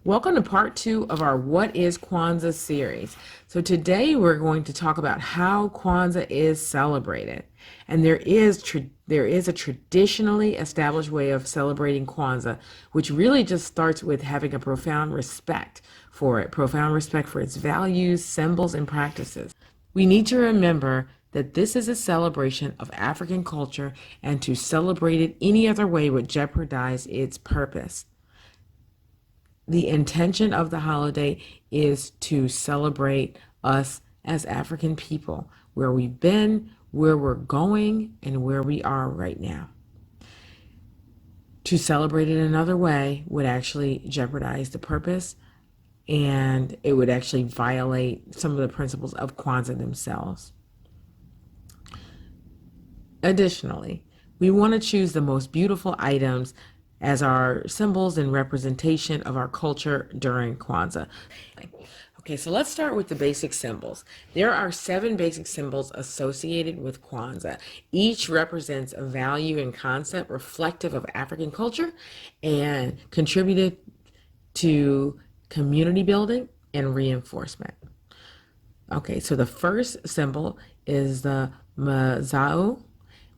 Welcome to part 2 of our What is Kwanzaa series. So today we're going to talk about how Kwanzaa is celebrated. And there is a traditionally established way of celebrating Kwanzaa, which really just starts with having a profound respect for its values, symbols, and practices. We need to remember that this is a celebration of African culture, and to celebrate it any other way would jeopardize its purpose. The intention of the holiday is to celebrate us as African people, where we've been, where we're going, and where we are right now. To celebrate it another way would actually jeopardize the purpose, and it would actually violate some of the principles of Kwanzaa themselves. Additionally, we want to choose the most beautiful items as our symbols and representation of our culture during Kwanzaa. Okay, so let's start with the basic symbols. There are 7 basic symbols associated with Kwanzaa. Each represents a value and concept reflective of African culture and contributed to community building and reinforcement. Okay, so the first symbol is the mazao,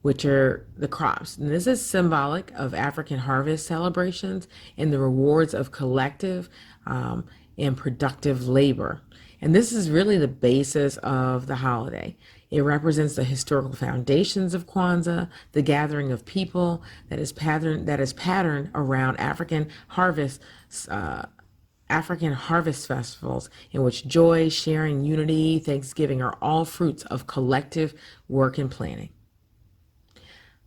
which are the crops. And this is symbolic of African harvest celebrations and the rewards of collective and productive labor. And this is really the basis of the holiday. It represents the historical foundations of Kwanzaa, the gathering of people that is patterned around African harvest festivals in which joy, sharing, unity, thanksgiving are all fruits of collective work and planning.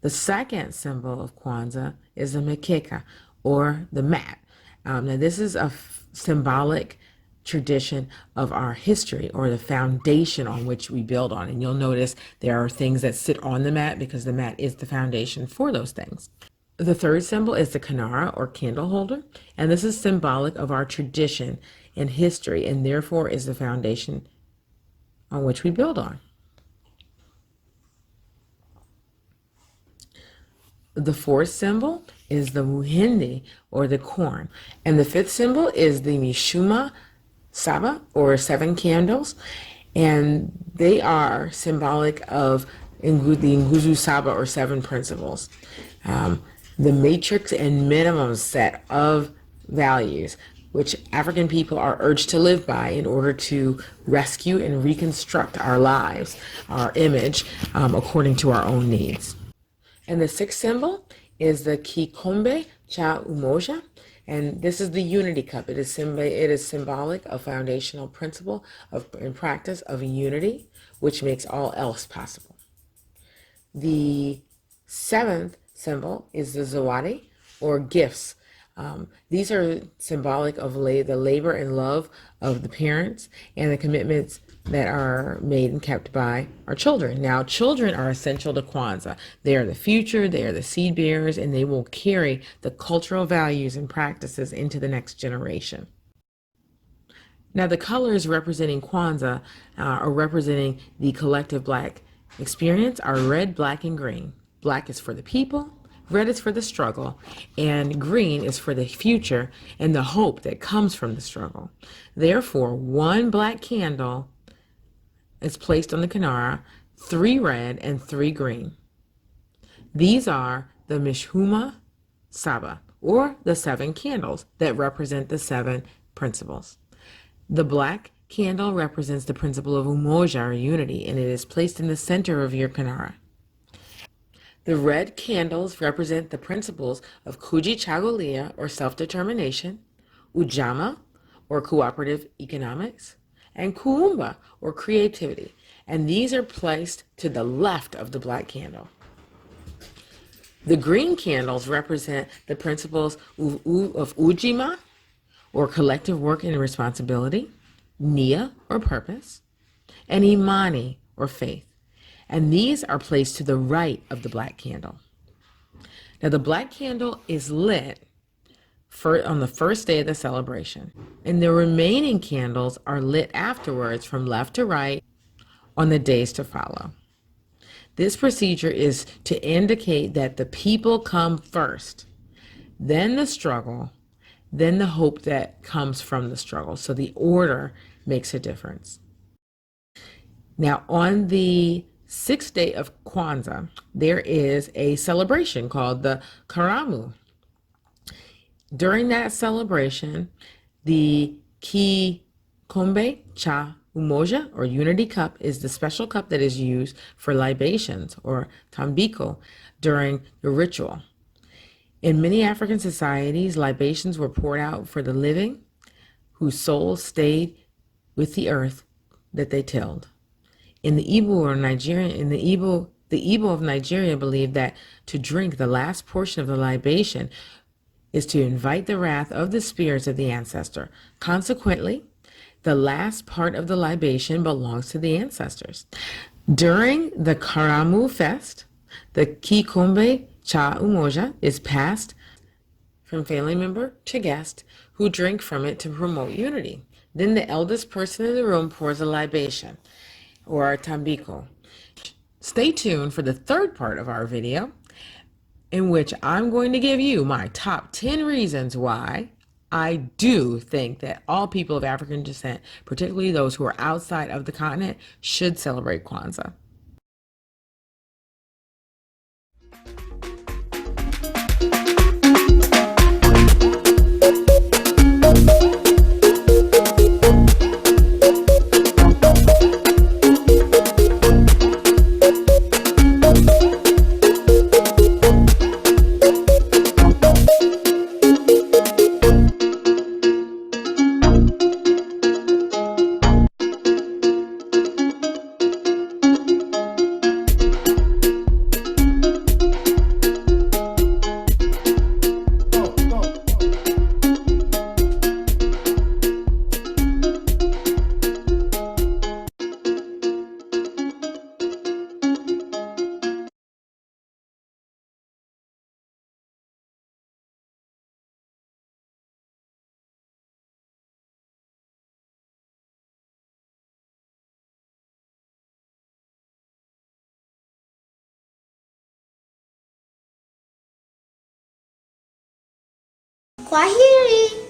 The second symbol of Kwanzaa is the mkeka, or the mat. Now, this is a symbolic tradition of our history, or the foundation on which we build on. And you'll notice there are things that sit on the mat because the mat is the foundation for those things. The third symbol is the kinara, or candle holder, and this is symbolic of our tradition and history, and therefore is the foundation on which we build on. The fourth symbol is the muhindi, or the corn. And the fifth symbol is the mishuma saba, or 7 candles. And they are symbolic of the Nguzu Saba, or 7 principles. The matrix and minimum set of values which African people are urged to live by in order to rescue and reconstruct our lives, our image, according to our own needs. And the sixth symbol is the kikombe cha umoja, and this is the unity cup. It is symbolic of foundational principle and practice of unity, which makes all else possible. The seventh symbol is the zawadi, or gifts. These are symbolic of the labor and love of the parents and the commitments that are made and kept by our children. Now, children are essential to Kwanzaa. They are the future, they are the seed bearers, and they will carry the cultural values and practices into the next generation. Now, the colors representing Kwanzaa, or representing the collective Black experience, are red, black, and green. Black is for the people, red is for the struggle, and green is for the future and the hope that comes from the struggle. Therefore, 1 black candle is placed on the kinara, 3 red and 3 green. These are the mishuma saba, or the 7 candles that represent the 7 principles. The black candle represents the principle of umoja, or unity, and it is placed in the center of your kinara. The red candles represent the principles of kujichagulia, or self-determination, ujama, or cooperative economics, and kuumba, or creativity, and these are placed to the left of the black candle. The green candles represent the principles of ujima, or collective work and responsibility, nia, or purpose, and imani, or faith, and these are placed to the right of the black candle. Now, the black candle is lit on the first day of the celebration, and the remaining candles are lit afterwards from left to right on the days to follow. This procedure is to indicate that the people come first, then the struggle, then the hope that comes from the struggle. So the order makes a difference. Now, on the sixth day of Kwanzaa, there is a celebration called the Karamu. During that celebration, the Kikombe Cha Umoja, or Unity Cup, is the special cup that is used for libations, or tambiko, during the ritual. In many African societies, libations were poured out for the living whose souls stayed with the earth that they tilled. In the Igbo or Nigerian, in the Igbo of Nigeria believe that to drink the last portion of the libation is to invite the wrath of the spirits of the ancestor. Consequently, the last part of the libation belongs to the ancestors. During the Karamu fest, the Kikombe Cha Umoja is passed from family member to guest who drink from it to promote unity. Then the eldest person in the room pours a libation, or tambiko. Stay tuned for the third part of our video, in which I'm going to give you my top 10 reasons why I do think that all people of African descent, particularly those who are outside of the continent, should celebrate Kwanzaa. Kwaheri.